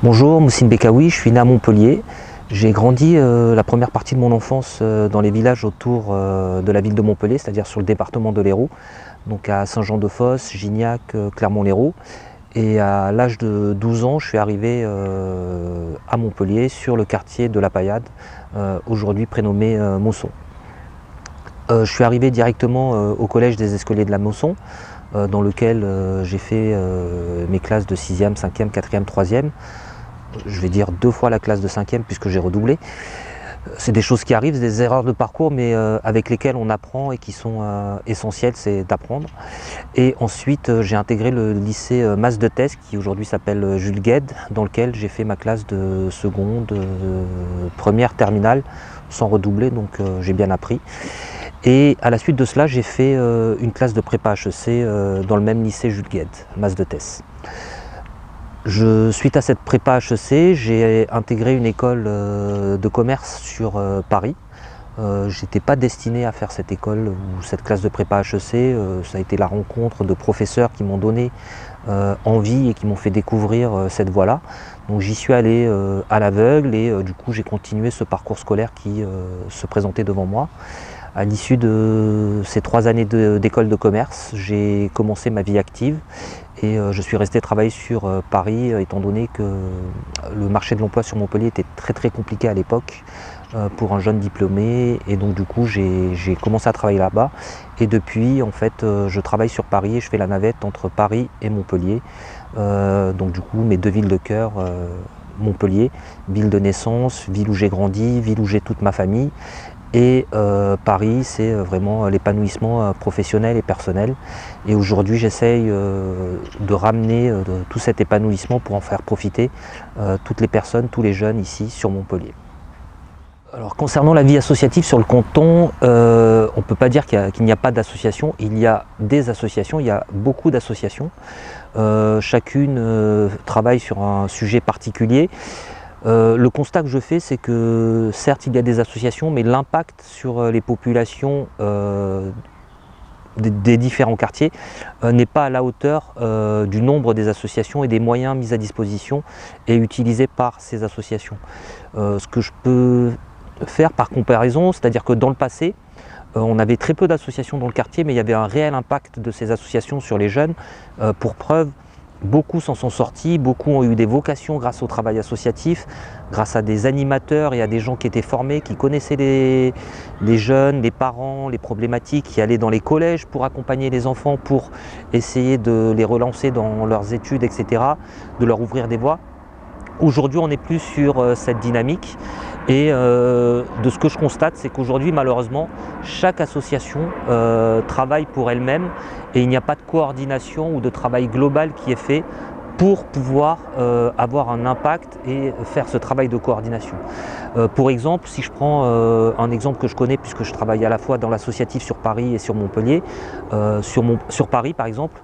Bonjour, Moussine Bekaoui, je suis né à Montpellier. J'ai grandi la première partie de mon enfance dans les villages autour de la ville de Montpellier, c'est-à-dire sur le département de l'Hérault, donc à Saint-Jean-de-Fosse, Gignac, Clermont-Lérault. Et à l'âge de 12 ans, je suis arrivé à Montpellier, sur le quartier de la Paillade, aujourd'hui prénommé Mosson. Je suis arrivé directement au collège des Escoliers de la Mosson, dans lequel j'ai fait mes classes de 6e, 5e, 4e, 3e. Je vais dire 2 fois la classe de 5e puisque j'ai redoublé. C'est des choses qui arrivent, c'est des erreurs de parcours, mais avec lesquelles on apprend et qui sont essentielles, c'est d'apprendre. Et ensuite, j'ai intégré le lycée Mas-de-Tesse, qui aujourd'hui s'appelle Jules Guesde, dans lequel j'ai fait ma classe de seconde, première, terminale, sans redoubler, donc j'ai bien appris. Et à la suite de cela, j'ai fait une classe de prépa HEC dans le même lycée Jules Guesde, Mas-de-Tesse. Suite à cette prépa HEC, j'ai intégré une école de commerce sur Paris. Je n'étais pas destiné à faire cette école ou cette classe de prépa HEC. Ça a été la rencontre de professeurs qui m'ont donné envie et qui m'ont fait découvrir cette voie-là. Donc j'y suis allé à l'aveugle et du coup j'ai continué ce parcours scolaire qui se présentait devant moi. À l'issue de ces 3 années d'école de commerce, j'ai commencé ma vie active et je suis resté travailler sur Paris, étant donné que le marché de l'emploi sur Montpellier était très compliqué à l'époque pour un jeune diplômé, et donc du coup j'ai commencé à travailler là-bas, et depuis en fait je travaille sur Paris et je fais la navette entre Paris et Montpellier. Donc du coup mes 2 villes de cœur, Montpellier, ville de naissance, ville où j'ai grandi, ville où j'ai toute ma famille. Et Paris, c'est vraiment l'épanouissement professionnel et personnel. Et aujourd'hui, j'essaye de ramener tout cet épanouissement pour en faire profiter toutes les personnes, tous les jeunes ici sur Montpellier. Alors, concernant la vie associative sur le canton, on ne peut pas dire qu'il n'y a pas d'association. Il y a des associations, il y a beaucoup d'associations. Chacune travaille sur un sujet particulier. Le constat que je fais, c'est que certes il y a des associations, mais l'impact sur les populations des différents quartiers n'est pas à la hauteur du nombre des associations et des moyens mis à disposition et utilisés par ces associations. Ce que je peux faire par comparaison, c'est-à-dire que dans le passé, on avait très peu d'associations dans le quartier, mais il y avait un réel impact de ces associations sur les jeunes. Pour preuve, beaucoup s'en sont sortis, beaucoup ont eu des vocations grâce au travail associatif, grâce à des animateurs et à des gens qui étaient formés, qui connaissaient les jeunes, les parents, les problématiques, qui allaient dans les collèges pour accompagner les enfants, pour essayer de les relancer dans leurs études, etc., de leur ouvrir des voies. Aujourd'hui, on n'est plus sur cette dynamique, et de ce que je constate, c'est qu'aujourd'hui, malheureusement, chaque association travaille pour elle-même, et il n'y a pas de coordination ou de travail global qui est fait pour pouvoir avoir un impact et faire ce travail de coordination. Pour exemple, si je prends un exemple que je connais, puisque je travaille à la fois dans l'associatif sur Paris et sur Montpellier, sur Paris par exemple,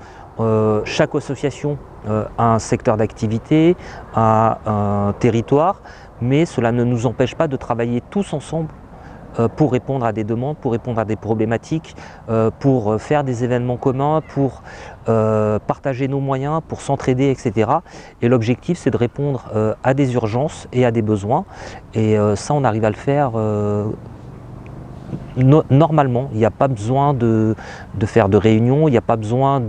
chaque association a un secteur d'activité, a un territoire, mais cela ne nous empêche pas de travailler tous ensemble pour répondre à des demandes, pour répondre à des problématiques, pour faire des événements communs, pour partager nos moyens, pour s'entraider, etc. Et l'objectif, c'est de répondre à des urgences et à des besoins. Et ça, on arrive à le faire normalement. Il n'y a pas besoin de faire de réunions, il n'y a pas besoin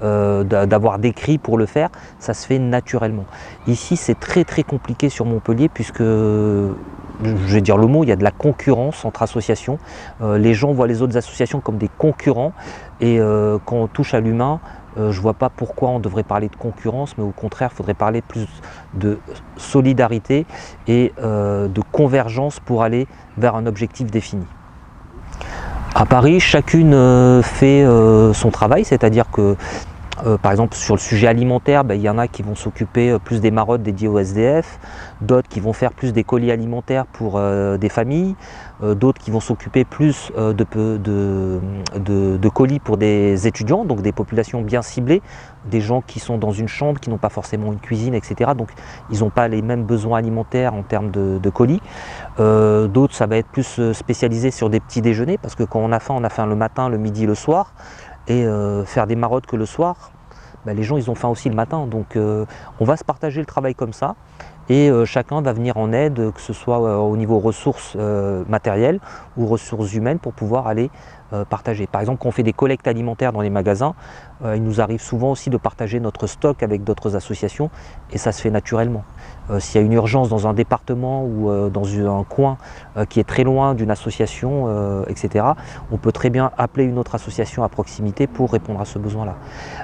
d'avoir d'écrit pour le faire, ça se fait naturellement. Ici, c'est très compliqué sur Montpellier, puisque, je vais dire le mot, il y a de la concurrence entre associations. Les gens voient les autres associations comme des concurrents, et quand on touche à l'humain, je ne vois pas pourquoi on devrait parler de concurrence, mais au contraire, il faudrait parler plus de solidarité et de convergence pour aller vers un objectif défini. À Paris, chacune fait son travail, c'est-à-dire que par exemple sur le sujet alimentaire, il y en a qui vont s'occuper plus des marottes dédiées au SDF, d'autres qui vont faire plus des colis alimentaires pour des familles, d'autres qui vont s'occuper plus de colis pour des étudiants, donc des populations bien ciblées, des gens qui sont dans une chambre, qui n'ont pas forcément une cuisine, etc. Donc ils n'ont pas les mêmes besoins alimentaires en termes de colis. D'autres, ça va être plus spécialisé sur des petits déjeuners, parce que quand on a faim le matin, le midi, le soir. Et faire des marottes que le soir, les gens ils ont faim aussi le matin. Donc on va se partager le travail comme ça et chacun va venir en aide, que ce soit au niveau ressources matérielles ou ressources humaines pour pouvoir aller partager. Par exemple, quand on fait des collectes alimentaires dans les magasins, il nous arrive souvent aussi de partager notre stock avec d'autres associations et ça se fait naturellement. S'il y a une urgence dans un département ou dans un coin qui est très loin d'une association, etc., on peut très bien appeler une autre association à proximité pour répondre à ce besoin-là.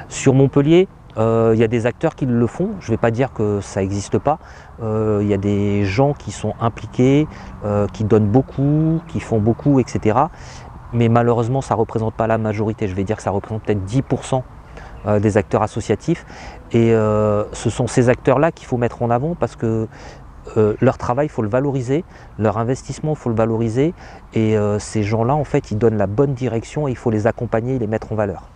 Sur Montpellier, il y a des acteurs qui le font, je ne vais pas dire que ça n'existe pas, il y a des gens qui sont impliqués, qui donnent beaucoup, qui font beaucoup, etc. Mais malheureusement ça ne représente pas la majorité, je vais dire que ça représente peut-être 10% des acteurs associatifs et ce sont ces acteurs-là qu'il faut mettre en avant parce que leur travail, il faut le valoriser, leur investissement, il faut le valoriser et ces gens-là, en fait, ils donnent la bonne direction et il faut les accompagner et les mettre en valeur.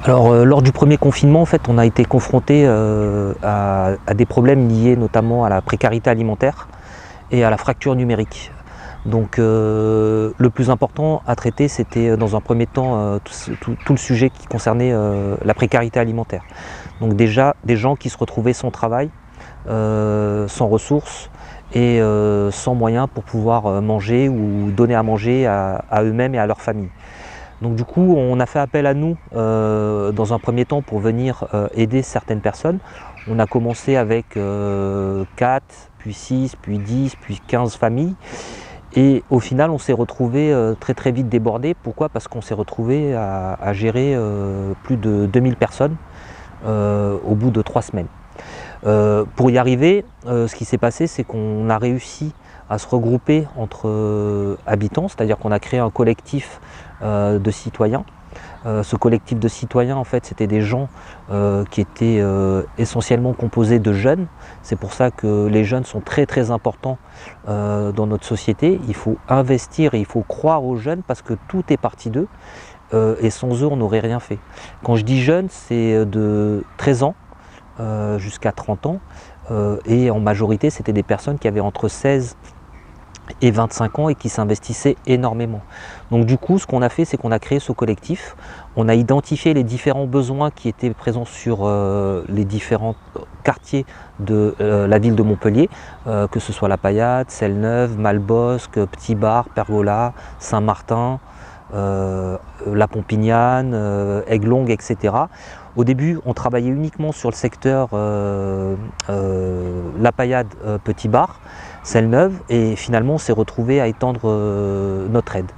Alors, lors du premier confinement, en fait, on a été confronté à des problèmes liés notamment à la précarité alimentaire et à la fracture numérique. Donc le plus important à traiter, c'était dans un premier temps tout le sujet qui concernait la précarité alimentaire. Donc déjà, des gens qui se retrouvaient sans travail, sans ressources et sans moyens pour pouvoir manger ou donner à manger à eux-mêmes et à leur famille. Donc du coup, on a fait appel à nous dans un premier temps pour venir aider certaines personnes. On a commencé avec 4, puis 6, puis 10, puis 15 familles. Et au final, on s'est retrouvé très vite débordé. Pourquoi? Parce qu'on s'est retrouvé à gérer plus de 2000 personnes au bout de 3 semaines. Pour y arriver, ce qui s'est passé, c'est qu'on a réussi à se regrouper entre habitants, c'est-à-dire qu'on a créé un collectif de citoyens. Ce collectif de citoyens, en fait, c'était des gens qui étaient essentiellement composés de jeunes. C'est pour ça que les jeunes sont très importants dans notre société. Il faut investir et il faut croire aux jeunes parce que tout est parti d'eux et sans eux, on n'aurait rien fait. Quand je dis jeunes, c'est de 13 ans jusqu'à 30 ans et en majorité, c'était des personnes qui avaient entre 16 et 25 ans et qui s'investissaient énormément. Donc du coup, ce qu'on a fait, c'est qu'on a créé ce collectif, on a identifié les différents besoins qui étaient présents sur les différents quartiers de la ville de Montpellier, que ce soit La Paillade, Selle-Neuve, Malbosque, Petit Bar, Pergola, Saint-Martin, La Pompignane, Aiglongue, etc. Au début, on travaillait uniquement sur le secteur La Paillade, Petit Bar, Selle-Neuve, et finalement on s'est retrouvé à étendre notre aide.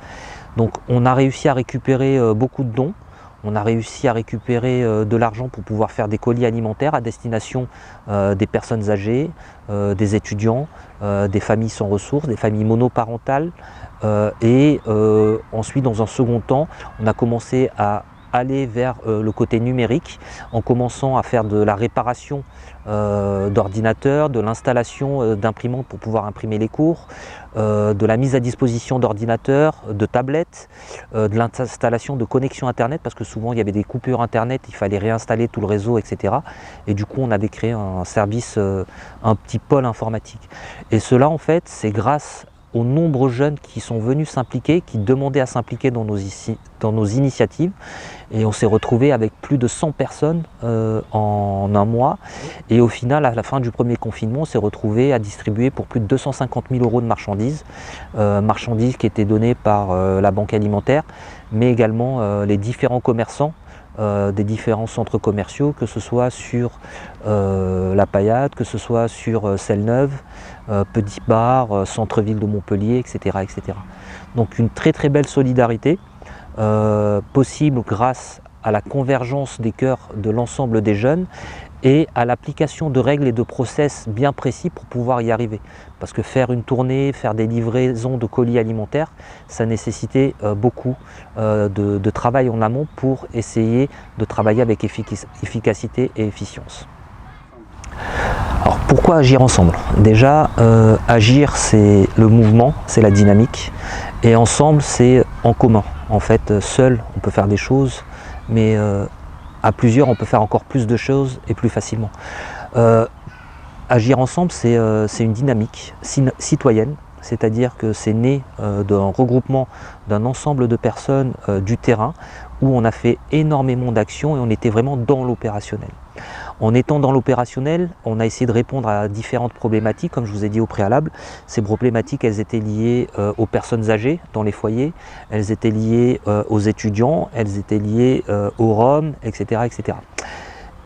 Donc on a réussi à récupérer beaucoup de dons, on a réussi à récupérer de l'argent pour pouvoir faire des colis alimentaires à destination des personnes âgées, des étudiants, des familles sans ressources, des familles monoparentales, et ensuite dans un second temps, on a commencé à aller vers le côté numérique en commençant à faire de la réparation d'ordinateurs, de l'installation d'imprimantes pour pouvoir imprimer les cours, de la mise à disposition d'ordinateurs, de tablettes, de l'installation de connexion internet parce que souvent il y avait des coupures internet, il fallait réinstaller tout le réseau, etc. Et du coup on avait créé un service, un petit pôle informatique. Et cela en fait c'est grâce aux nombreux jeunes qui sont venus s'impliquer, qui demandaient à s'impliquer dans nos initiatives. Et on s'est retrouvé avec plus de 100 personnes en un mois. Et au final, à la fin du premier confinement, on s'est retrouvé à distribuer pour plus de 250 000 € de marchandises. Marchandises qui étaient données par la banque alimentaire, mais également les différents commerçants des différents centres commerciaux, que ce soit sur La Paillade, que ce soit sur Selle-Neuve, Petit Bar, centre-ville de Montpellier, etc., etc. Donc une très belle solidarité possible grâce à la convergence des cœurs de l'ensemble des jeunes et à l'application de règles et de process bien précis pour pouvoir y arriver. Parce que faire une tournée, faire des livraisons de colis alimentaires, ça nécessitait beaucoup de travail en amont pour essayer de travailler avec efficacité et efficience. Alors pourquoi agir ensemble? Déjà, agir c'est le mouvement, c'est la dynamique, et ensemble c'est en commun. En fait, seul on peut faire des choses, mais à plusieurs on peut faire encore plus de choses et plus facilement. Agir ensemble c'est une dynamique citoyenne c'est-à-dire que c'est né d'un regroupement d'un ensemble de personnes du terrain où on a fait énormément d'actions et on était vraiment dans l'opérationnel. En étant dans l'opérationnel, on a essayé de répondre à différentes problématiques, comme je vous ai dit au préalable. Ces problématiques, elles étaient liées aux personnes âgées dans les foyers, elles étaient liées aux étudiants, elles étaient liées aux Roms, etc. etc.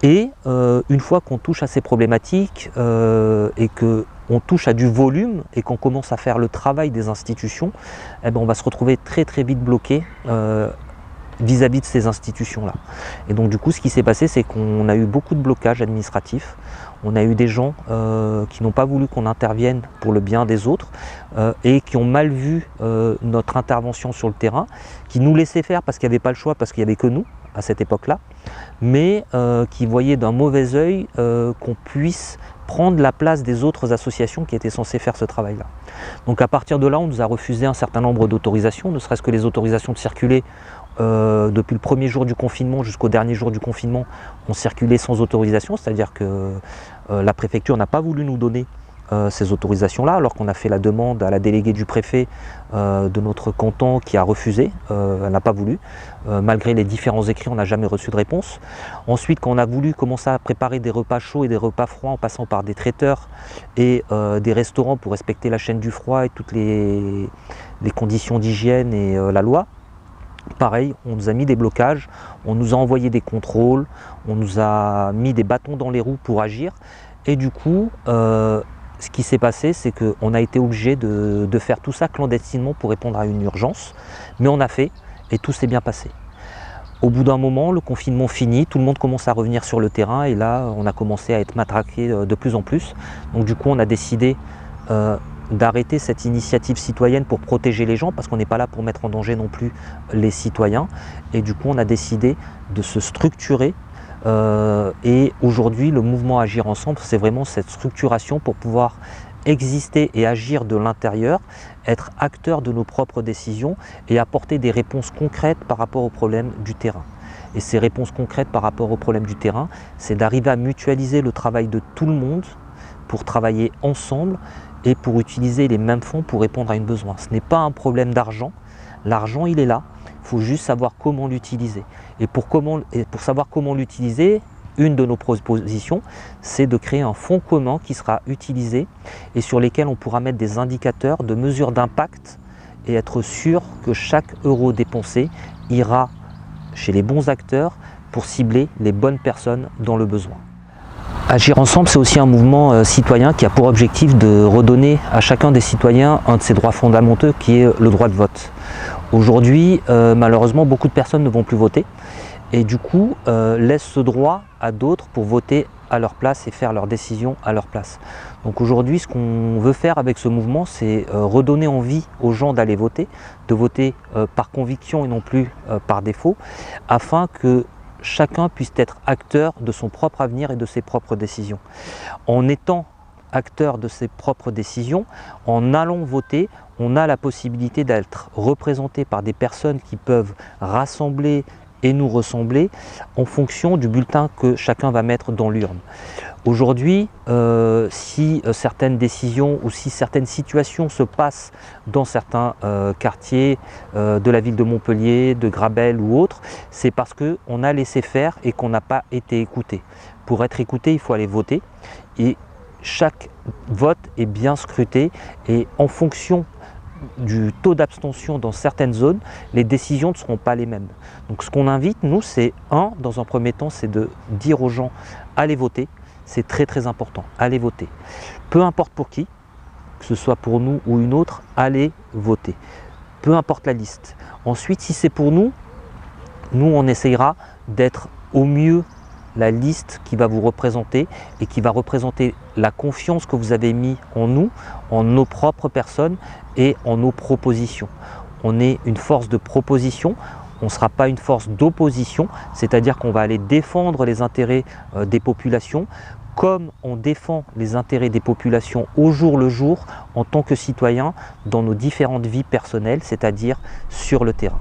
Et une fois qu'on touche à ces problématiques et qu'on touche à du volume et qu'on commence à faire le travail des institutions, eh ben on va se retrouver très très vite bloqué vis-à-vis de ces institutions-là. Et donc du coup, ce qui s'est passé, c'est qu'on a eu beaucoup de blocages administratifs. On a eu des gens qui n'ont pas voulu qu'on intervienne pour le bien des autres et qui ont mal vu notre intervention sur le terrain, qui nous laissaient faire parce qu'il n'y avait pas le choix, parce qu'il n'y avait que nous à cette époque-là, mais qui voyaient d'un mauvais œil qu'on puisse prendre la place des autres associations qui étaient censées faire ce travail-là. Donc à partir de là, on nous a refusé un certain nombre d'autorisations, ne serait-ce que les autorisations de circuler. Depuis le premier jour du confinement jusqu'au dernier jour du confinement, on circulait sans autorisation, c'est-à-dire que la préfecture n'a pas voulu nous donner ces autorisations-là, alors qu'on a fait la demande à la déléguée du préfet de notre canton qui a refusé, elle n'a pas voulu. Malgré les différents écrits, on n'a jamais reçu de réponse. Ensuite, quand on a voulu commencer à préparer des repas chauds et des repas froids en passant par des traiteurs et des restaurants pour respecter la chaîne du froid et toutes les conditions d'hygiène et la loi, pareil, on nous a mis des blocages, on nous a envoyé des contrôles, on nous a mis des bâtons dans les roues pour agir. Et du coup, ce qui s'est passé, c'est qu'on a été obligé de faire tout ça clandestinement pour répondre à une urgence. Mais on a fait et tout s'est bien passé. Au bout d'un moment, le confinement finit, tout le monde commence à revenir sur le terrain et là, on a commencé à être matraqué de plus en plus. Donc du coup, on a décidé d'arrêter cette initiative citoyenne pour protéger les gens, parce qu'on n'est pas là pour mettre en danger non plus les citoyens. Et du coup, on a décidé de se structurer. Et aujourd'hui, le mouvement Agir Ensemble, c'est vraiment cette structuration pour pouvoir exister et agir de l'intérieur, être acteur de nos propres décisions et apporter des réponses concrètes par rapport aux problèmes du terrain. Et ces réponses concrètes par rapport aux problèmes du terrain, c'est d'arriver à mutualiser le travail de tout le monde pour travailler ensemble et pour utiliser les mêmes fonds pour répondre à un besoin. Ce n'est pas un problème d'argent, l'argent il est là, il faut juste savoir comment l'utiliser. Et pour savoir comment l'utiliser, une de nos propositions, c'est de créer un fonds commun qui sera utilisé et sur lesquels on pourra mettre des indicateurs de mesure d'impact et être sûr que chaque euro dépensé ira chez les bons acteurs pour cibler les bonnes personnes dans le besoin. Agir Ensemble, c'est aussi un mouvement citoyen qui a pour objectif de redonner à chacun des citoyens un de ses droits fondamentaux qui est le droit de vote. Aujourd'hui, malheureusement, beaucoup de personnes ne vont plus voter et du coup laissent ce droit à d'autres pour voter à leur place et faire leurs décisions à leur place. Donc aujourd'hui, ce qu'on veut faire avec ce mouvement, c'est redonner envie aux gens d'aller voter, de voter par conviction et non plus par défaut, afin que chacun puisse être acteur de son propre avenir et de ses propres décisions. En étant acteur de ses propres décisions, en allant voter, on a la possibilité d'être représenté par des personnes qui peuvent rassembler et nous ressembler en fonction du bulletin que chacun va mettre dans l'urne. Aujourd'hui, si certaines décisions ou si certaines situations se passent dans certains quartiers de la ville de Montpellier, de Grabel ou autres, c'est parce qu'on a laissé faire et qu'on n'a pas été écouté. Pour être écouté, il faut aller voter et chaque vote est bien scruté et en fonction du taux d'abstention dans certaines zones, les décisions ne seront pas les mêmes. Donc ce qu'on invite, nous, c'est dans un premier temps, c'est de dire aux gens, allez voter, c'est très très important, allez voter. Peu importe pour qui, que ce soit pour nous ou une autre, allez voter. Peu importe la liste. Ensuite, si c'est pour nous, on essayera d'être au mieux la liste qui va vous représenter et qui va représenter la confiance que vous avez mis en nous, en nos propres personnes et en nos propositions. On est une force de proposition, on ne sera pas une force d'opposition, c'est-à-dire qu'on va aller défendre les intérêts des populations comme on défend les intérêts des populations au jour le jour en tant que citoyen dans nos différentes vies personnelles, c'est-à-dire sur le terrain.